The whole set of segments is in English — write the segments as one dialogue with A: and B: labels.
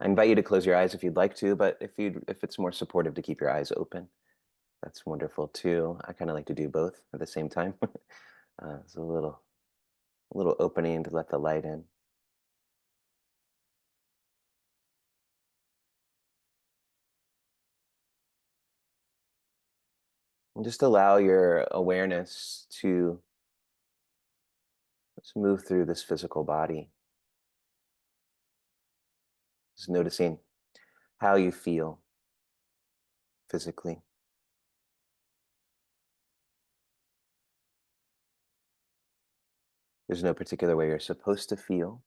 A: I invite you to close your eyes if you'd like to, but if it's more supportive to keep your eyes open, that's wonderful too. I kind of like to do both at the same time. It's a little opening to let the light in. And just allow your awareness to just move through this physical body, just noticing how you feel physically. There's no particular way you're supposed to feel.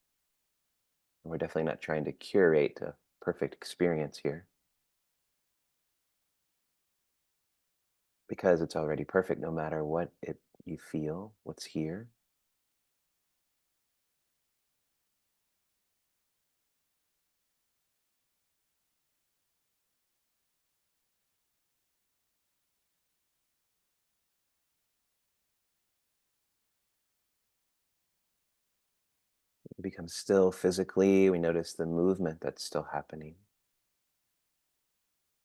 A: And we're definitely not trying to curate a perfect experience here because it's already perfect no matter what it you feel, what's here. We become still physically. We notice the movement that's still happening,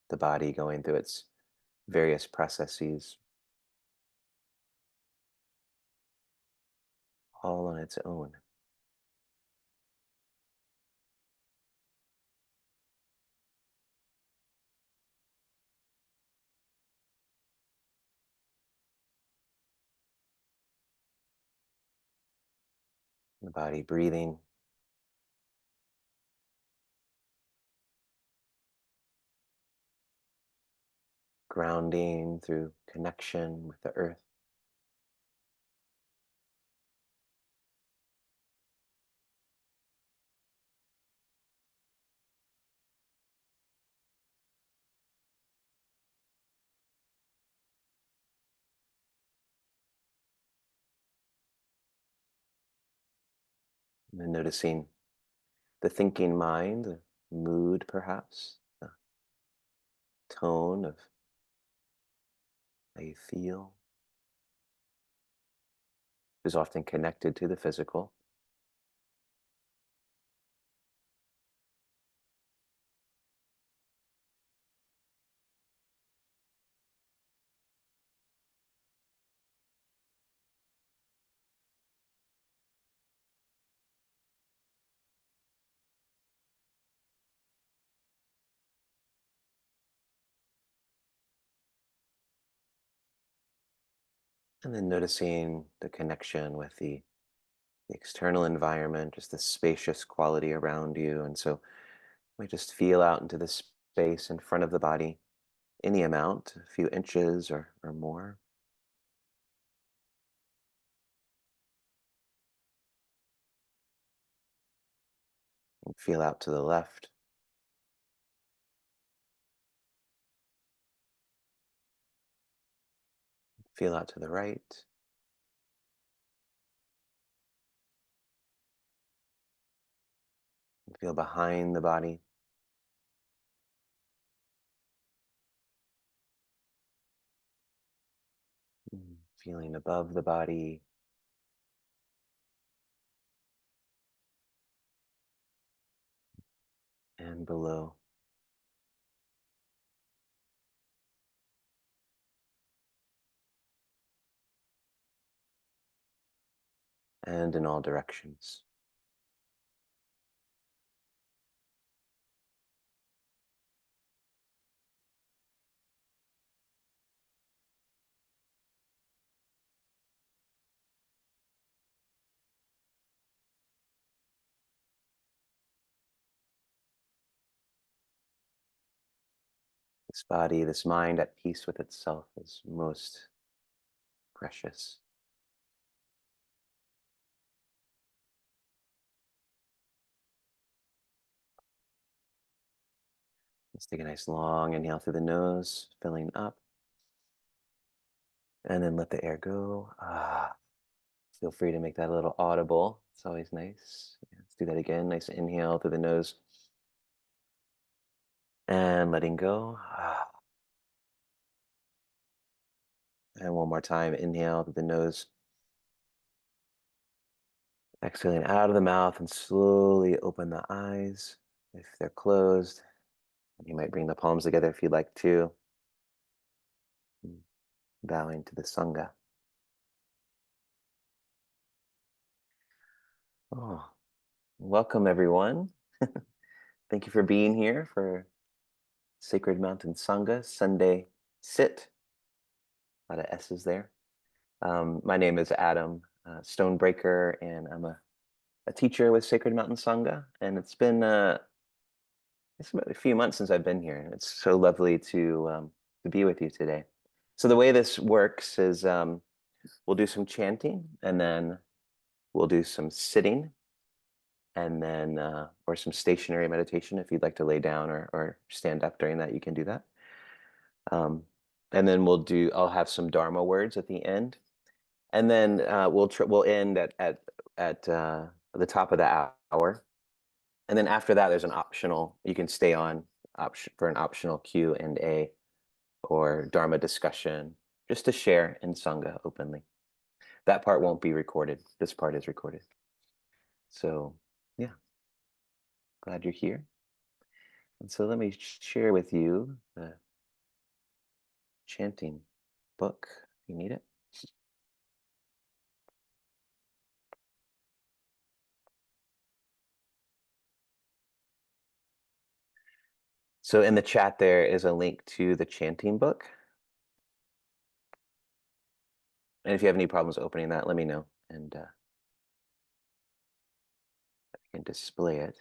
A: the body going through its various processes, all on its own. The body breathing, grounding through connection with the earth. And then noticing the thinking mind, the mood perhaps, the tone of how you feel is often connected to the physical. And then noticing the connection with the external environment, just the spacious quality around you. And so we just feel out into the space in front of the body, any amount, a few inches or more. And feel out to the left, feel out to the right, and feel behind the body, feeling above the body and below, and in all directions. This body, this mind at peace with itself is most precious. Let's take a nice long inhale through the nose, filling up, and then let the air go. Feel free to make that a little audible. It's always nice. Yeah, let's do that again. Nice inhale through the nose and letting go. And one more time, inhale through the nose, exhaling out of the mouth, and slowly open the eyes. If they're closed, you might bring the palms together if you'd like to. Bowing to the Sangha. Oh, welcome everyone. Thank you for being here for Sacred Mountain Sangha Sunday Sit. A lot of S's there. My name is Adam Stonebraker, and I'm a teacher with Sacred Mountain Sangha. And it's about a few months since I've been here, and it's so lovely to be with you today. So the way this works is we'll do some chanting, and then we'll do some sitting, and then or some stationary meditation. If you'd like to lay down or stand up during that, you can do that. Um, and then I'll have some Dharma words at the end, and then we'll end at the top of the hour, and then after that, there's an optional. You can stay on option for an optional Q&A or Dharma discussion, just to share in Sangha openly. That part won't be recorded. This part is recorded. So yeah, glad you're here. And so let me share with you the chanting book. You need it. So in the chat there is a link to the chanting book. And if you have any problems opening that, let me know, and I can display it.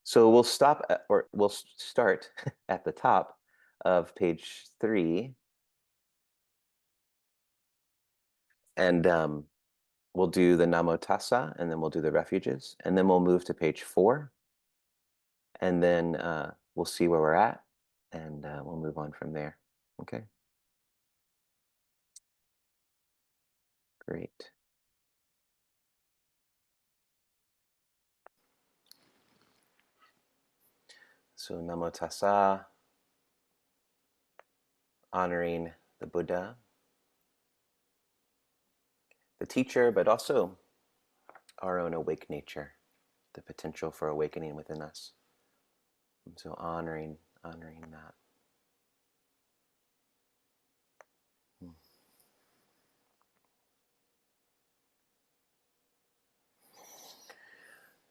A: So we'll we'll start at the top of page 3, and we'll do the Namo Tassa, and then we'll do the refuges, and then we'll move to page 4, and then we'll see where we're at, and we'll move on from there. Okay, great. So Namo Tassa, honoring the Buddha, the teacher, but also our own awake nature, the potential for awakening within us. And so honoring that.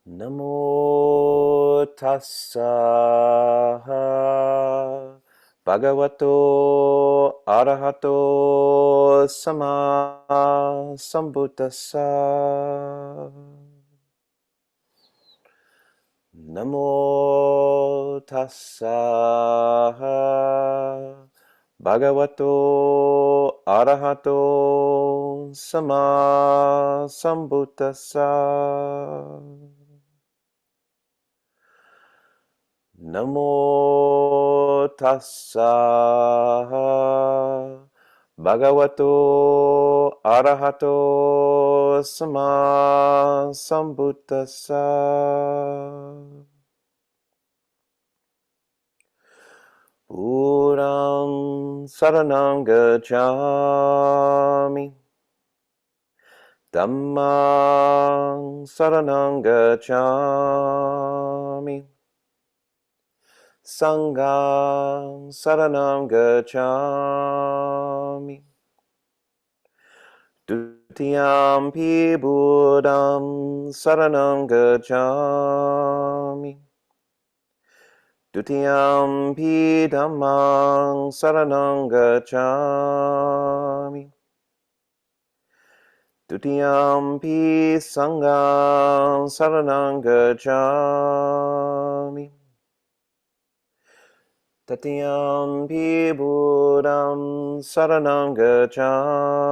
A: Namo tassa bhagavato arahato sama sambuddhassa. Namo tassa bhagavato arahato sama sambuddhassa. Namo tassa bhagavato arahato sama sambuddhassa. Buddham saranam gacchami. Dhammam saranam gacchami. Sangham saranam gacchami. Dutiyampi Buddham saranam gacchami. Dutiyampi Dhammam saranam gacchami. Dutiyampi Sangham saranam gacchami. Tatiyampi Buddham saranam gacchami.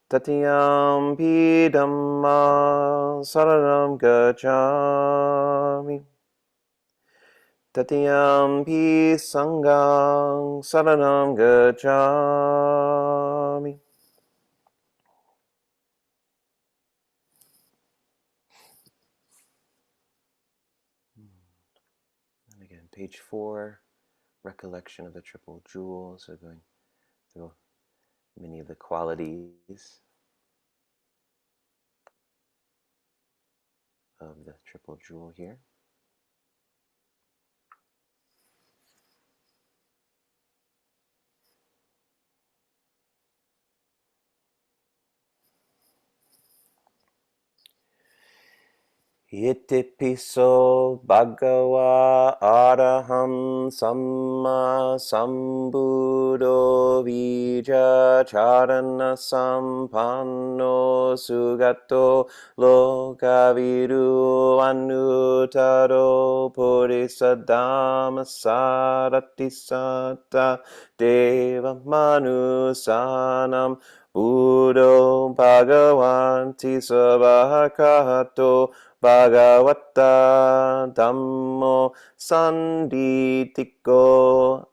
A: Tatiyampi Dhammam saranam gacchami. Tatiyampi Sangham saranam gacchami. And again, page 4, recollection of the triple jewels. So going through many of the qualities of the triple jewel here. Iti piso bhagava araham samma sambuddho vija charana sampanno sugato lokavidu anutaro purisadama sarati sata deva manusanam buddho bhagavanti sabhakato Bhagavata Dhammo Sanditiko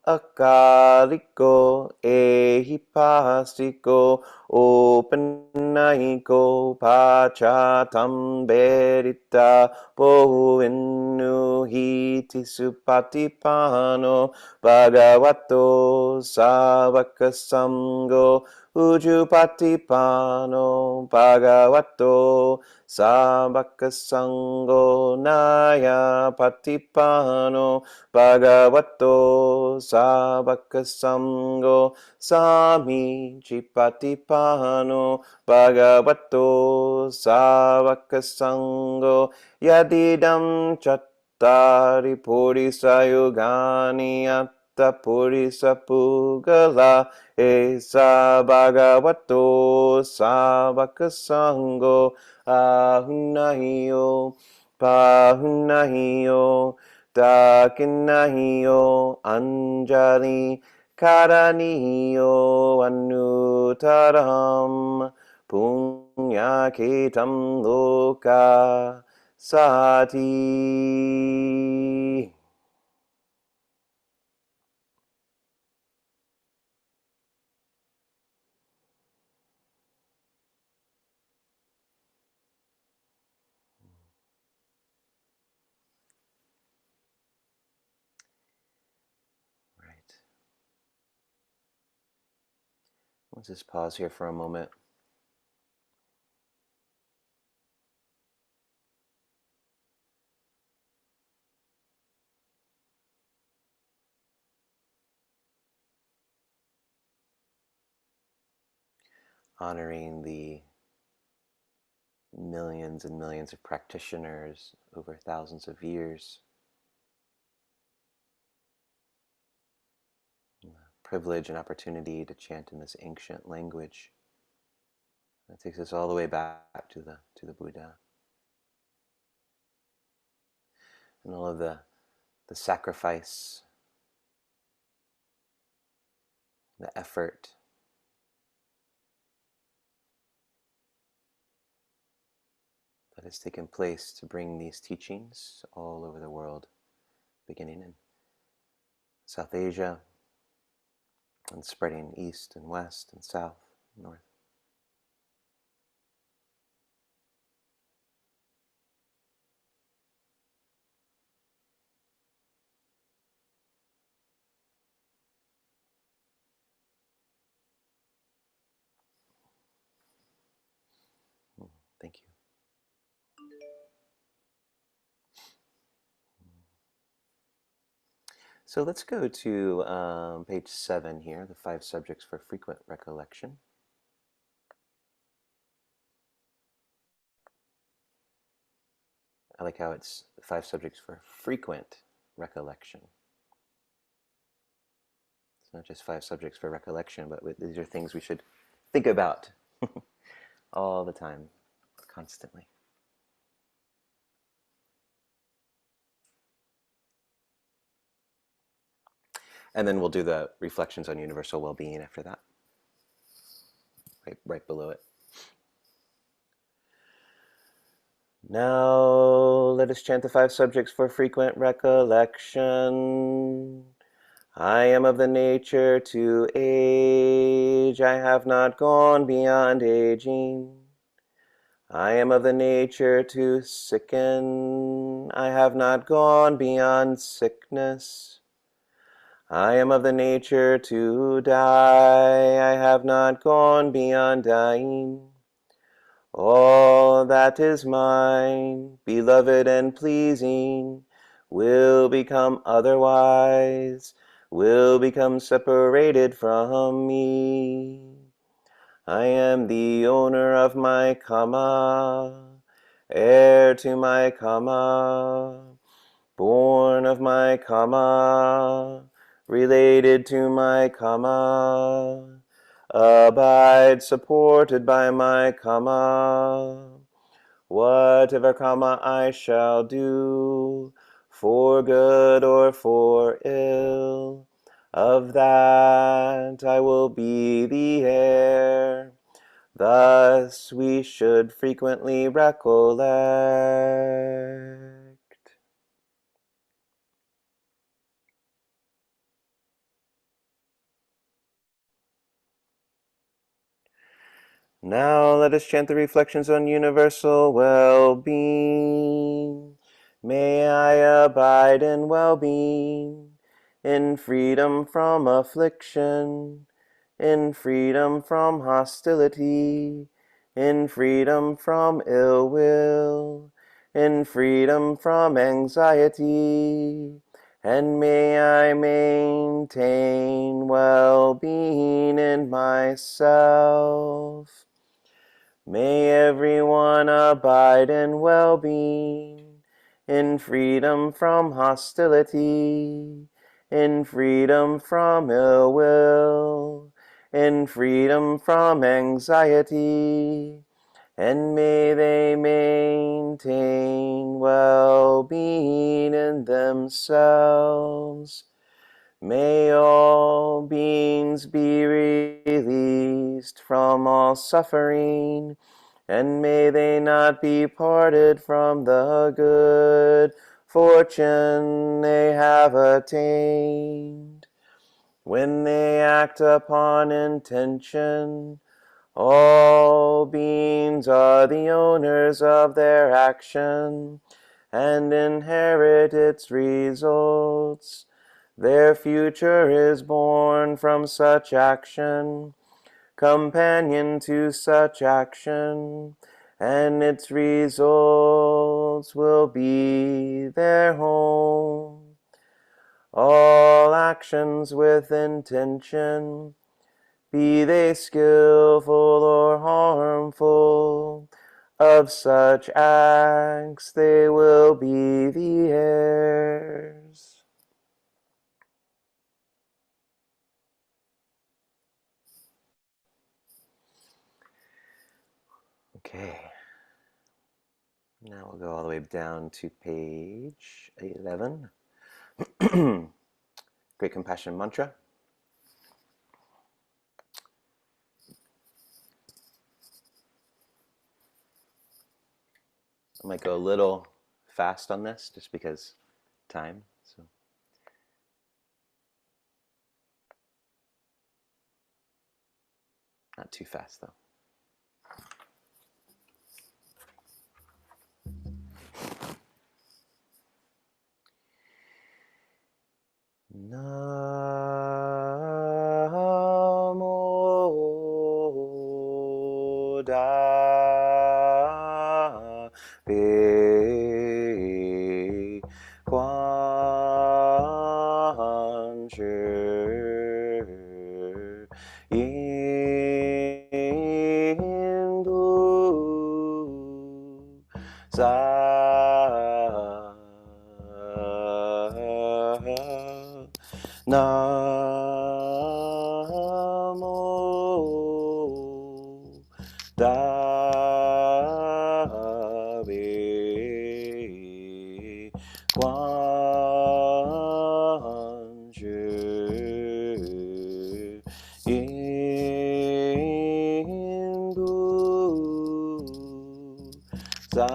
A: Akaliko Ehipasiko Opanahiko Pachatam Berita Bohinu Hiti Supatipano Bhagavato Savakasango Ujupatipano Bhagavato Sabaka Sango Naya Patipano Bhagavato Sabaka Sango Sami Chipatipano Bhagavato Sabaka Sango Yadidam Chattari Purisa Yogani Atta Purisa Pugala Esa Bhagavato Sabaka Sango Ahunahio, Pahunahio, Dakinahio, Anjali, Karanihio, Anutaram, Punyaketam Loka, Sati. Right. Let's just pause here for a moment. Honoring the millions and millions of practitioners over thousands of years. Privilege and opportunity to chant in this ancient language. That takes us all the way back to the Buddha. And all of the sacrifice, the effort, that has taken place to bring these teachings all over the world, beginning in South Asia and spreading east and west and south, north. Thank you. So let's go to page 7 here, the 5 subjects for frequent recollection. I like how it's 5 subjects for frequent recollection. It's not just 5 subjects for recollection, but these are things we should think about all the time, constantly. And then we'll do the reflections on universal well-being after that, right below it. Now let us chant the 5 subjects for frequent recollection. I am of the nature to age. I have not gone beyond aging. I am of the nature to sicken. I have not gone beyond sickness. I am of the nature to die. I have not gone beyond dying. All that is mine, beloved and pleasing, will become otherwise, will become separated from me. I am the owner of my karma, heir to my karma, born of my karma, related to my karma, abide supported by my karma. Whatever karma I shall do, for good or for ill, of that I will be the heir. Thus we should frequently recollect. Now let us chant the reflections on universal well-being. May I abide in well-being, in freedom from affliction, in freedom from hostility, in freedom from ill will, in freedom from anxiety, and may I maintain well-being in myself. May everyone abide in well-being, in freedom from hostility, in freedom from ill will, in freedom from anxiety, and may they maintain well-being in themselves. May all beings be released from all suffering, and may they not be parted from the good fortune they have attained. When they act upon intention, all beings are the owners of their action and inherit its results. Their future is born from such action, companion to such action, and its results will be their home. All actions with intention, be they skillful or harmful, of such acts they will be the heirs. Okay, now we'll go all the way down to page 11. Great Compassion Mantra. I might go a little fast on this just because time. So not too fast though. Namo Dabe Quan Shi Indu Sa Namo Dabe Quan Shi Indu Sa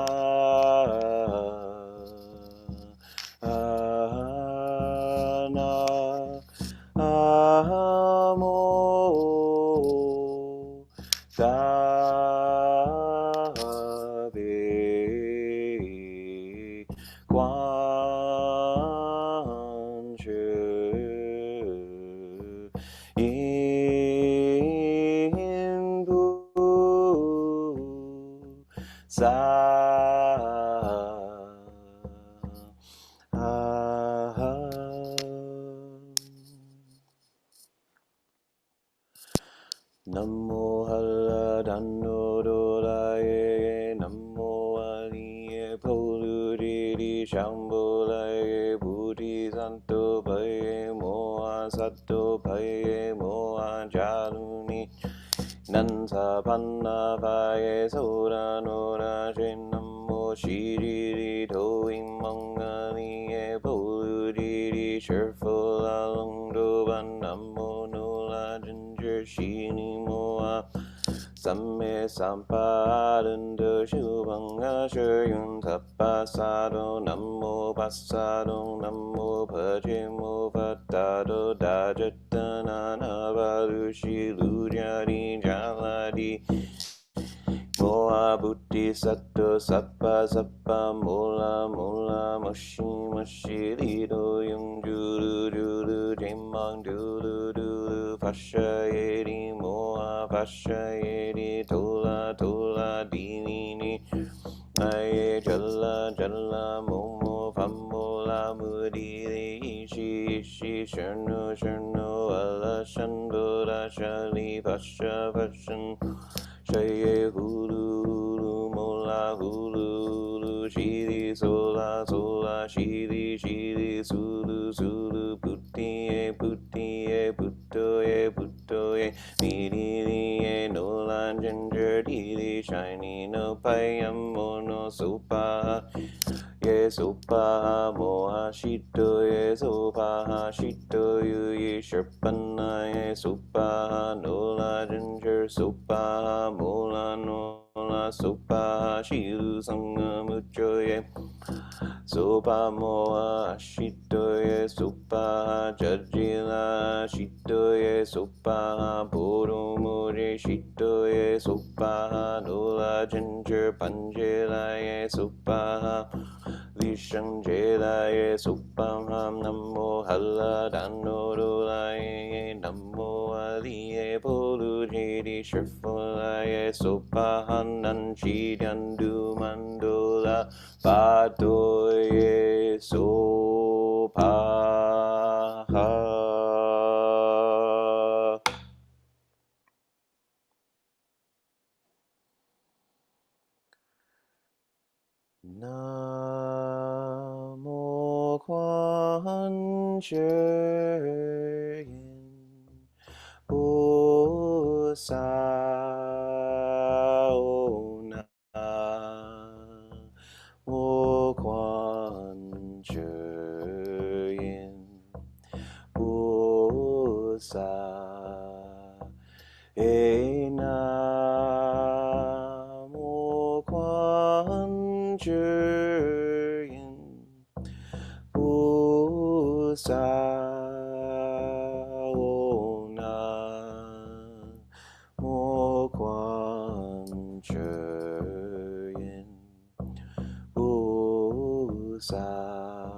A: Namo Dabe Quan Shi Namo Halla Danno Dolaye Namo Aliye Poluriri Shambolaye Buddhi Santo Paye Moa Sato Paye Moa Jaluni Nansa Panna Paye Sora Nora Shinamo Shiriri Toi Mangaliye Poluriri Shurfula Lungdo Namo Nola Ginger Shini Moa Samme Sampadando Shubhanga Shuyun Tapasado Namo Pasado Namo Pajimo Patado Dajatana Navarushi Ludyari Jaladi Moa Buddhi Sato Sappa Sappa Mola Mola Moshi Moshi Lido Yung Julu Julu Jemang Julu Julu Pasha Yedi Moa Pasha Yedi Tola Tola Dini Aye Jalla Jalla Momo Famola Mudiri Ishi Ishi Shurno Shurno Ala Shandola Shali Pasha Pashan Shaye hulu hulu mola hulu hulu shiri sola sola shiri shiri sulu sulu putti e putto e miri e nola ginger diri shiny no payam mono sopa ye sopa moha shito ye sopa shito yu ye sherpana ye sopa nola ginger sopa mola nola sopa shiru sangha mucho ye sopa moa shito ye sopa jajila shito ye sopa poro more shito ye sopa nola ginger panjela ye sopa Visham Jelaye Supamham Namo Halla Danno Dolaye Namo Aliye Polu Jedi Shirfulaye Sopahanan Chidandu Mandola Padoye Sopaha. Namo Quan Chein Bu Sao Na Mo Quan Chein Bu Sa E Namo Quan Chein Bu Sao Na Mo Quan Chein Bu Sa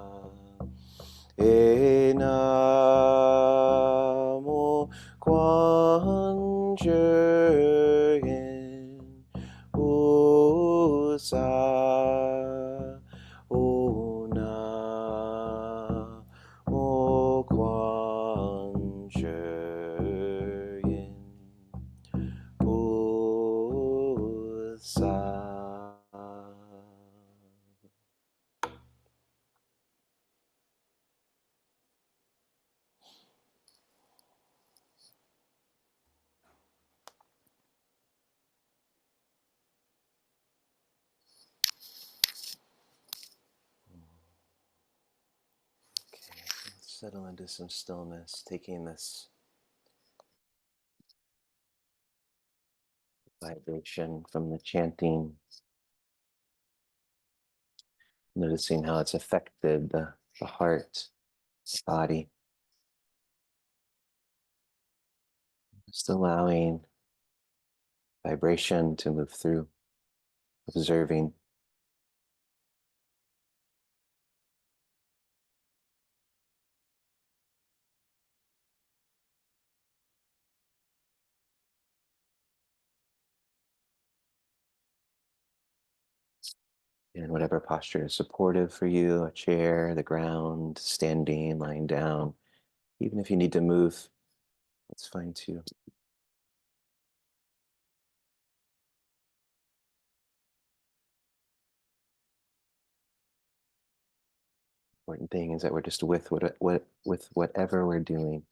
A: E Namo Quan Chein Bu Sa O Na Mo Quan Chein Bu Sa. Okay, let's settle into some stillness, taking this vibration from the chanting, noticing how it's affected the heart, the body, just allowing vibration to move through, observing. In whatever posture is supportive for you, a chair, the ground, standing, lying down. Even if you need to move, that's fine too. thing is that we're just with what with whatever we're doing.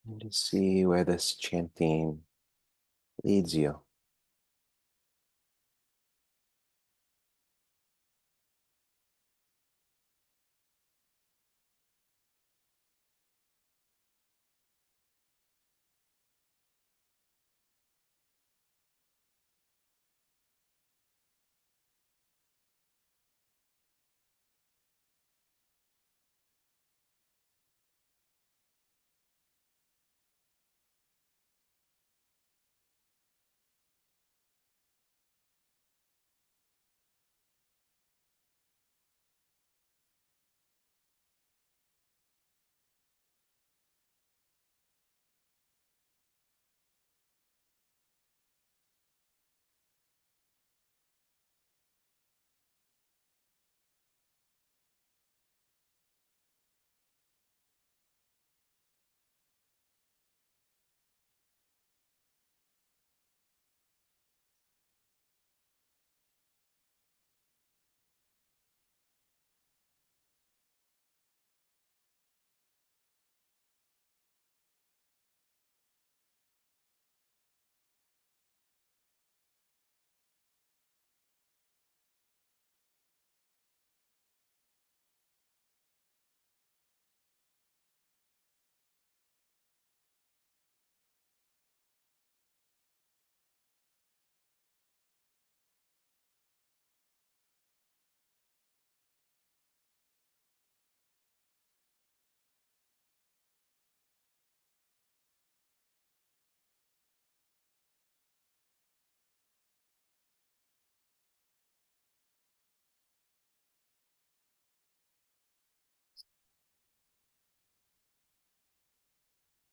A: And to see where this chanting leads you.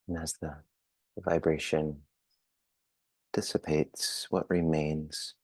A: And as the vibration dissipates, what remains?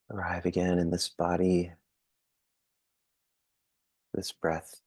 A: Arrive again in this body, this breath.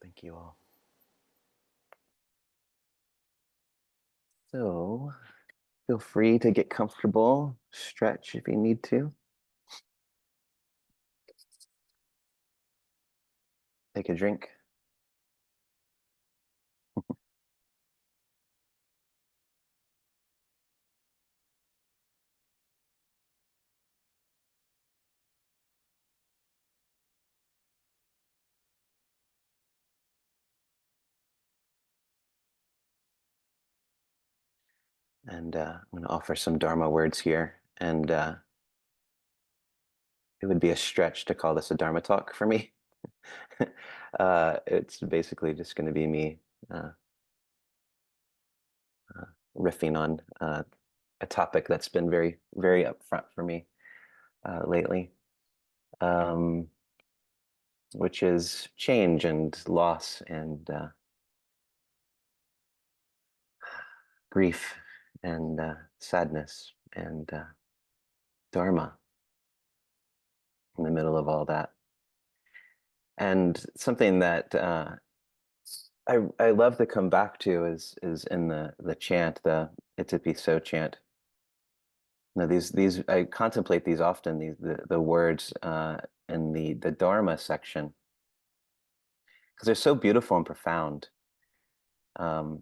A: Thank you all. So feel free to get comfortable, stretch if you need to. Take a drink. And I'm going to offer some Dharma words here. And it would be a stretch to call this a Dharma talk for me. It's basically just going to be me uh, uh, riffing on a topic that's been very, very upfront for me lately, um, which is change and loss and grief and sadness and Dharma in the middle of all that. And something that I love to come back to is in the chant, the Itipi So chant. Now these I contemplate these often, the words in the Dharma section, because they're so beautiful and profound. Um,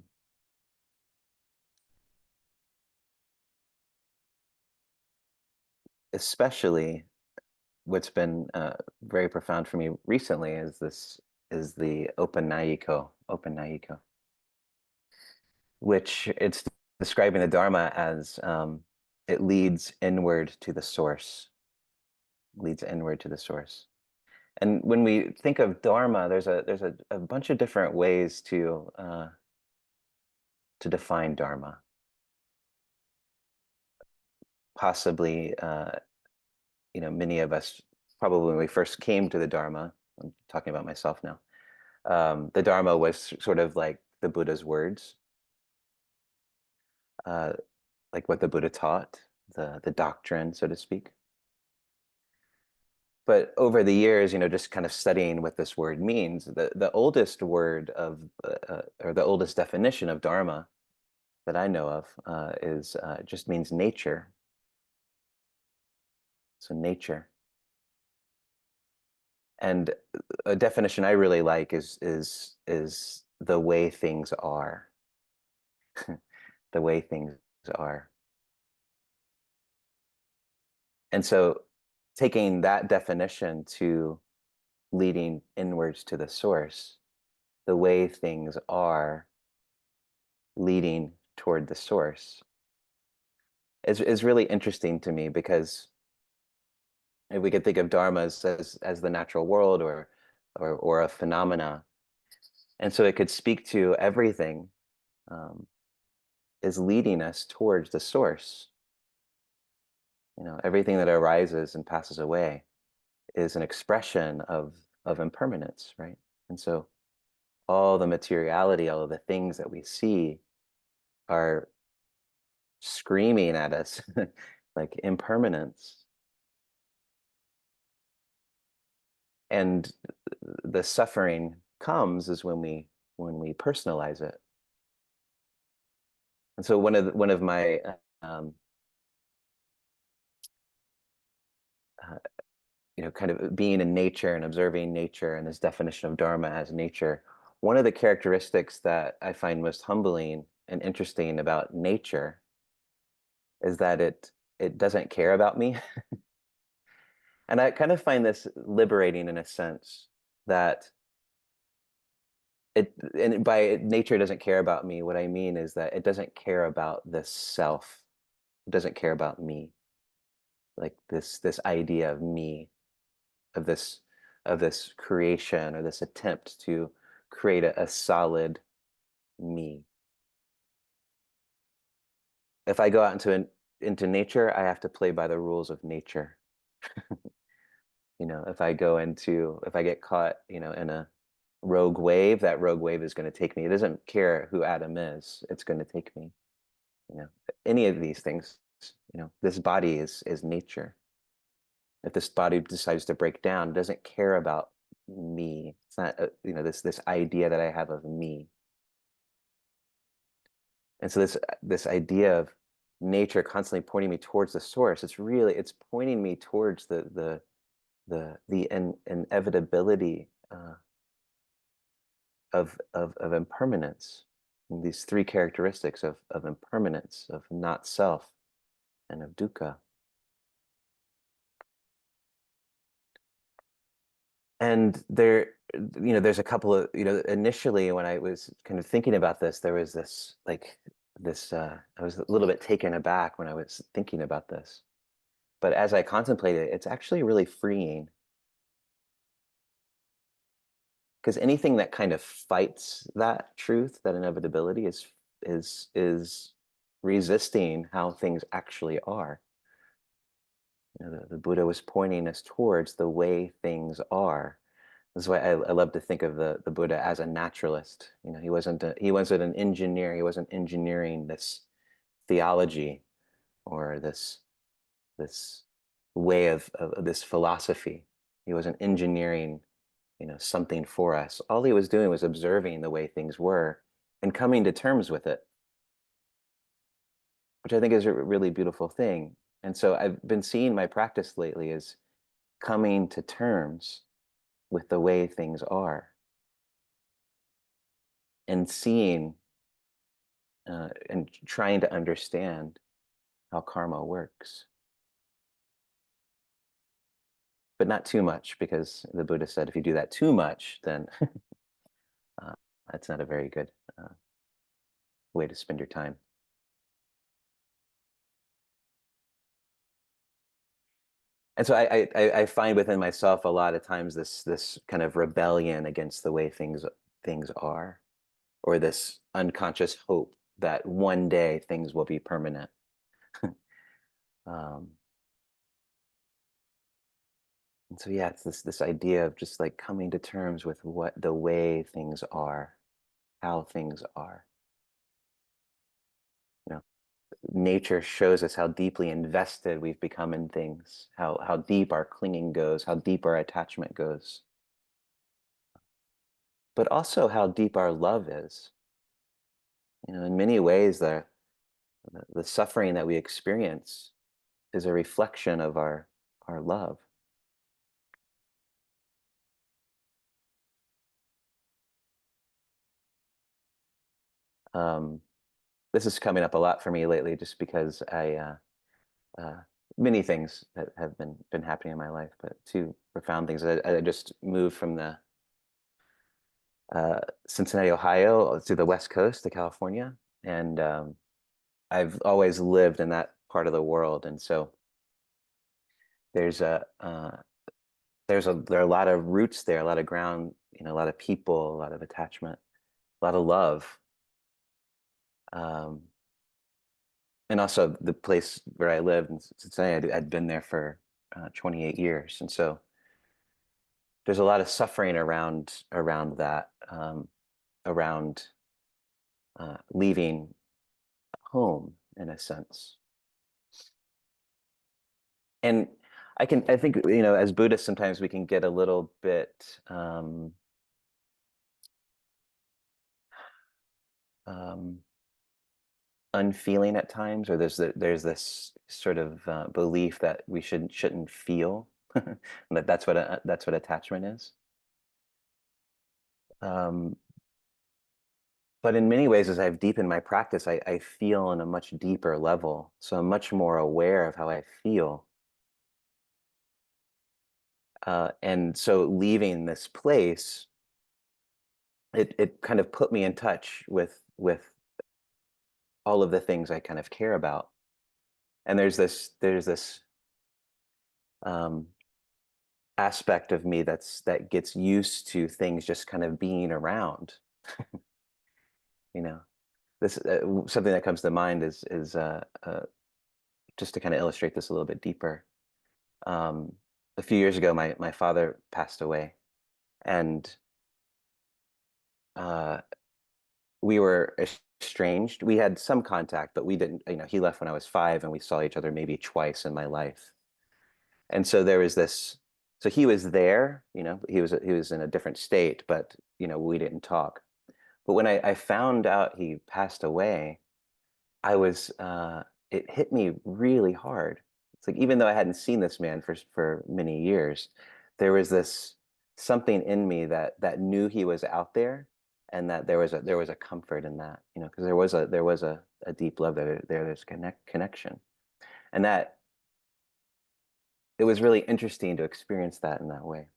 A: Especially what's been very profound for me recently is the open Nayiko, which it's describing the Dharma as it leads inward to the source, leads inward to the source. And when we think of Dharma, there's a bunch of different ways to define Dharma. Possibly, many of us probably when we first came to the Dharma, I'm talking about myself now. The Dharma was sort of like the Buddha's words, uh, like what the Buddha taught, the doctrine, so to speak. But over the years, just kind of studying what this word means, the oldest word or the oldest definition of Dharma that I know of is just means nature. So nature. And a definition I really like is the way things are, the way things are. And so taking that definition to leading inwards to the source, the way things are leading toward the source is really interesting to me because if we could think of dharma as the natural world or a phenomena, and so it could speak to everything, um, is leading us towards the source. Everything that arises and passes away is an expression of impermanence, right? And so all the materiality, all of the things that we see are screaming at us like impermanence. And the suffering comes is when we personalize it. And so one of my um, uh, kind of being in nature and observing nature and this definition of Dharma as nature, one of the characteristics that I find most humbling and interesting about nature is that it doesn't care about me. And I kind of find this liberating in a sense that and by nature doesn't care about me, what I mean is that it doesn't care about the self. It doesn't care about me, like this idea of me, of this creation or this attempt to create a solid me. If I go out into nature, I have to play by the rules of nature. If I get caught, in a rogue wave, that rogue wave is going to take me. It doesn't care who Adam is. It's going to take me. You know, any of these things, this body is nature. If this body decides to break down, it doesn't care about me. It's not, this idea that I have of me. And so this idea of nature constantly pointing me towards the source, it's pointing me towards the inevitability of impermanence. And these three characteristics of impermanence, of not self, and of dukkha. And there's a couple of, initially when I was kind of thinking about this, there was I was a little bit taken aback when I was thinking about this. But as I contemplated it, it's actually really freeing, because anything that kind of fights that truth, that inevitability, is resisting how things actually are. The Buddha was pointing us towards the way things are. That's why I love to think of the Buddha as a naturalist. He wasn't an engineer. He wasn't engineering this theology or this way of this philosophy. He wasn't engineering, something for us. All he was doing was observing the way things were and coming to terms with it, which I think is a really beautiful thing. And so I've been seeing my practice lately is coming to terms with the way things are and seeing and trying to understand how karma works. But not too much, because the Buddha said if you do that too much, then uh, that's not a very good way to spend your time. And so I find within myself a lot of times this kind of rebellion against the way things are, or this unconscious hope that one day things will be permanent. um, and so yeah, it's this idea of just like coming to terms with what the way things are, how things are. You know, nature shows us how deeply invested we've become in things, how deep our clinging goes, how deep our attachment goes, but also how deep our love is. In many ways, the suffering that we experience is a reflection of our love. Um, this is coming up a lot for me lately, just because uh, many things that have been happening in my life, but two profound things. I just moved from the Cincinnati, Ohio, to the West Coast to California, and I've always lived in that part of the world, and so there's a there are a lot of roots there, a lot of ground, a lot of people, a lot of attachment, a lot of love. Um, and also the place where I lived in Cincinnati, I'd been there for 28 years, and so there's a lot of suffering around that. around leaving home in a sense. And I think, as Buddhists, sometimes we can get a little bit um, unfeeling at times, or there's this sort of belief that we shouldn't feel, that that's what attachment is. Um, but in many ways, as I've deepened my practice, I feel on a much deeper level. So I'm much more aware of how I feel. And so leaving this place, it kind of put me in touch with all of the things I kind of care about. And there's this um, aspect of me that gets used to things just kind of being around. You know, this something that comes to mind is just to kind of illustrate this a little bit deeper. Um, a few years ago, my father passed away, and uh, we were estranged. We had some contact, but we didn't. He left when I was 5, and we saw each other maybe twice in my life. And so there was this. So he was there. He was in a different state, but we didn't talk. But when I found out he passed away, I was it hit me really hard. It's like, even though I hadn't seen this man for many years, there was this something in me that knew he was out there, and that there was a comfort in that, because there was a deep love there's connection, and that it was really interesting to experience that in that way.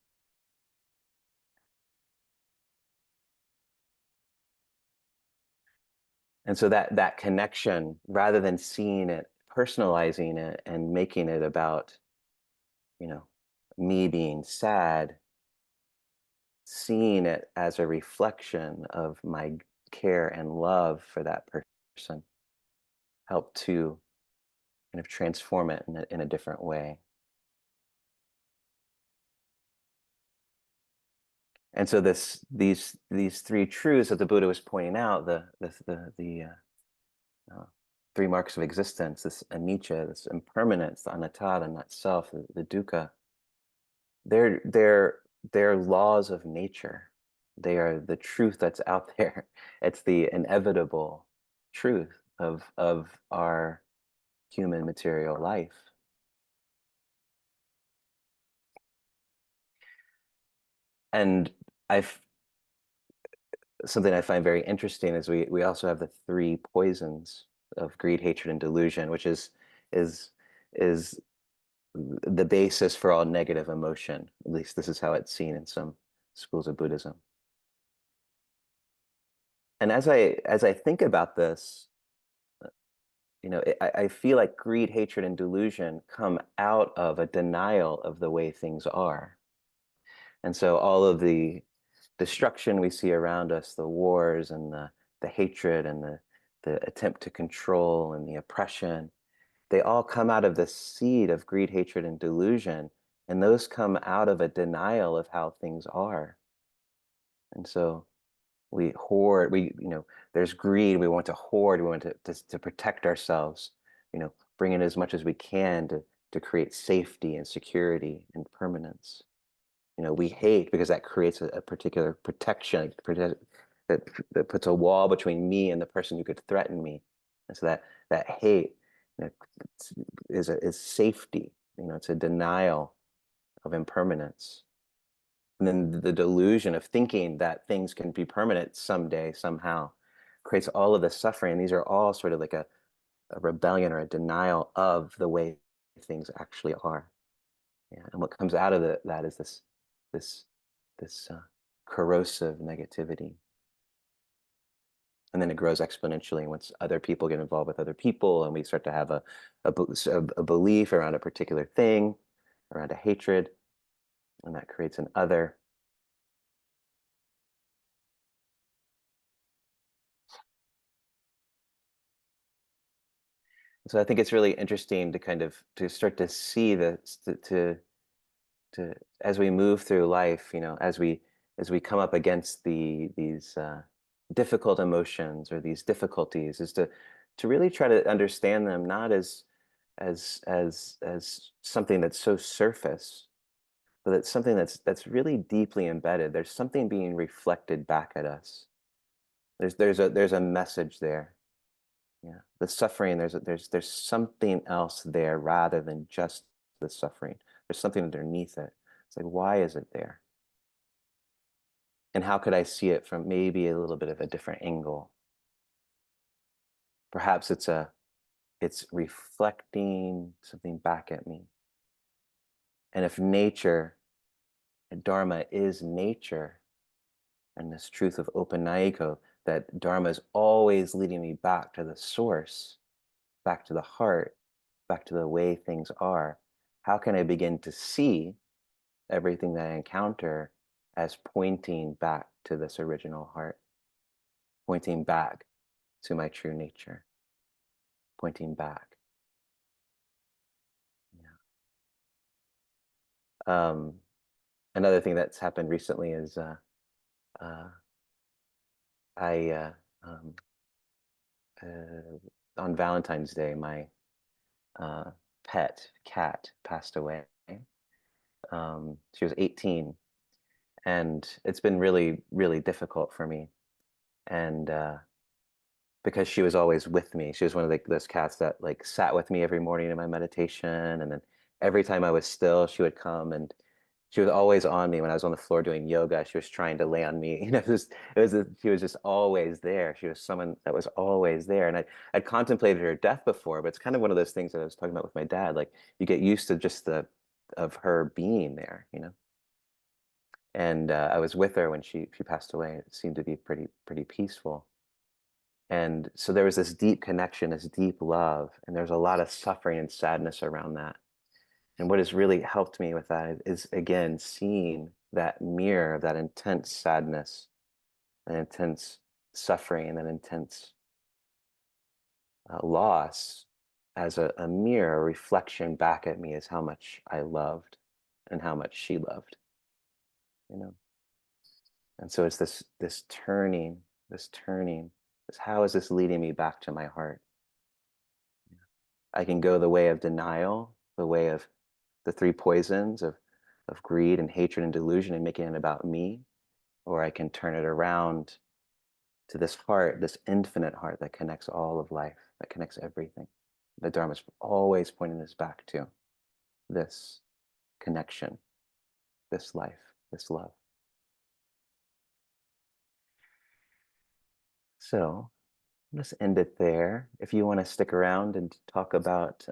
A: And so that connection, rather than seeing it, personalizing it, and making it about, you know, me being sad, seeing it as a reflection of my care and love for that person helped to kind of transform it in a different way. And so these three truths that the Buddha was pointing out, uh, three marks of existence, this anicca, this impermanence, the anatta, the not self, the dukkha, they're they're they're laws of nature. They are the truth that's out there. It's the inevitable truth of our human material life. And I've something I find very interesting is we also have the three poisons of greed, hatred, and delusion, which is is the basis for all negative emotion. At least this is how it's seen in some schools of Buddhism. And as I think about this, I feel like greed, hatred, and delusion come out of a denial of the way things are. And so all of the destruction we see around us, the wars and the hatred and the attempt to control and the oppression, they all come out of the seed of greed, hatred, and delusion. And those come out of a denial of how things are. And so we hoard, there's greed, we want to hoard, we want to protect ourselves, bring in as much as we can to create safety and security and permanence. We hate because that creates a particular protection, that puts a wall between me and the person who could threaten me. And so that hate, you know, is safety. It's a denial of impermanence. And then the delusion of thinking that things can be permanent someday, somehow, creates all of the suffering. These are all sort of like a rebellion or a denial of the way things actually are. Yeah. And what comes out of that is this this corrosive negativity. And then it grows exponentially once other people get involved with other people, and we start to have a belief around a particular thing, around a hatred, and that creates an other. So I think it's really interesting to kind of to start to see this to as we move through life, as we come up against these. difficult emotions or these difficulties is to really try to understand them not as something that's so surface, but it's something that's really deeply embedded. There's something being reflected back at us. There's a message there. Yeah, the suffering. There's something else there rather than just the suffering. There's something underneath it. It's like, why is it there? And how could I see it from maybe a little bit of a different angle? Perhaps it's reflecting something back at me. And if nature and Dharma is nature, and this truth of open Naiko, that Dharma is always leading me back to the source, back to the heart, back to the way things are, how can I begin to see everything that I encounter as pointing back to this original heart, pointing back to my true nature, pointing back? Yeah. Another thing that's happened recently is uh, I um, on Valentine's Day, my uh, pet cat passed away. She was 18, and it's been really, really difficult for me. And because she was always with me, she was one of those cats that like sat with me every morning in my meditation, and then every time I was still, she would come and she was always on me when I was on the floor doing yoga. She was trying to lay on me. She was just always there. She was someone that was always there. And I'd contemplated her death before, but it's kind of one of those things that I was talking about with my dad. Like you get used to just the of her being there, you know. And I was with her when she passed away. It seemed to be pretty peaceful. And so there was this deep connection, this deep love, and there's a lot of suffering and sadness around that. And what has really helped me with that is again, seeing that mirror of that intense sadness, that intense suffering, and that intense loss as a mirror, a reflection back at me is how much I loved and how much she loved, you know? And so it's this turning, this how is this leading me back to my heart? I can go the way of denial, the way of the three poisons of greed and hatred and delusion and making it about me, or I can turn it around to this heart, this infinite heart that connects all of life, that connects everything. The Dharma is always pointing us back to this connection, this life, this love. So let's end it there. If you want to stick around and talk about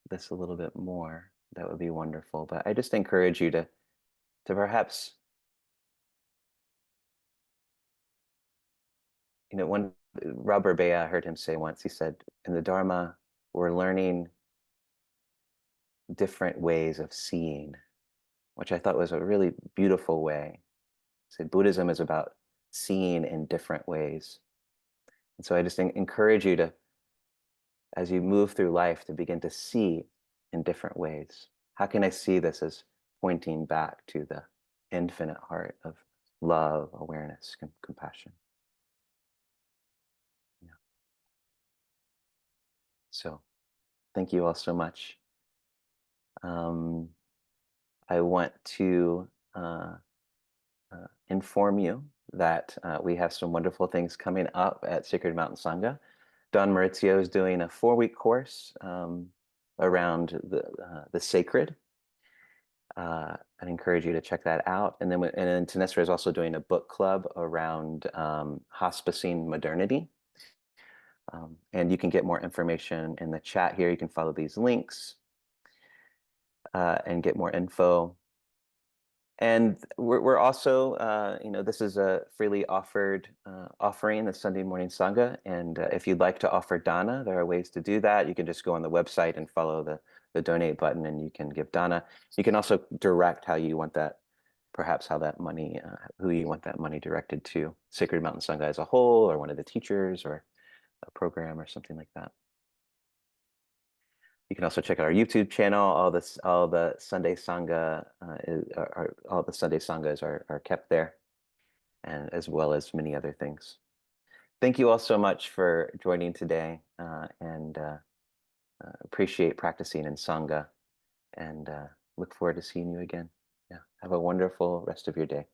A: this a little bit more, that would be wonderful. But I just encourage you to perhaps, one Robert Bea, I heard him say once, he said, in the Dharma, we're learning different ways of seeing, which I thought was a really beautiful way. He said Buddhism is about seeing in different ways. And so I just encourage you to, as you move through life, to begin to see in different ways. How can I see this as pointing back to the infinite heart of love, awareness, compassion? Yeah. So thank you all so much. Um, I want to inform you that we have some wonderful things coming up at Sacred Mountain Sangha. Don Maurizio is doing a 4-week course around the sacred. I'd encourage you to check that out. And then Tanisra is also doing a book club around hospicing modernity. And you can get more information in the chat here. You can follow these links and get more info. And we're also, this is a freely offered offering, the Sunday Morning Sangha. And if you'd like to offer dana, there are ways to do that. You can just go on the website and follow the donate button, and you can give dana. You can also direct how you want that, perhaps how that money, who you want that money directed to, Sacred Mountain Sangha as a whole, or one of the teachers, or a program, or something like that. You can also check out our YouTube channel. All the Sunday Sangha, all the Sunday Sanghas are kept there, and as well as many other things. Thank you all so much for joining today, and appreciate practicing in Sangha, and look forward to seeing you again. Yeah. Have a wonderful rest of your day.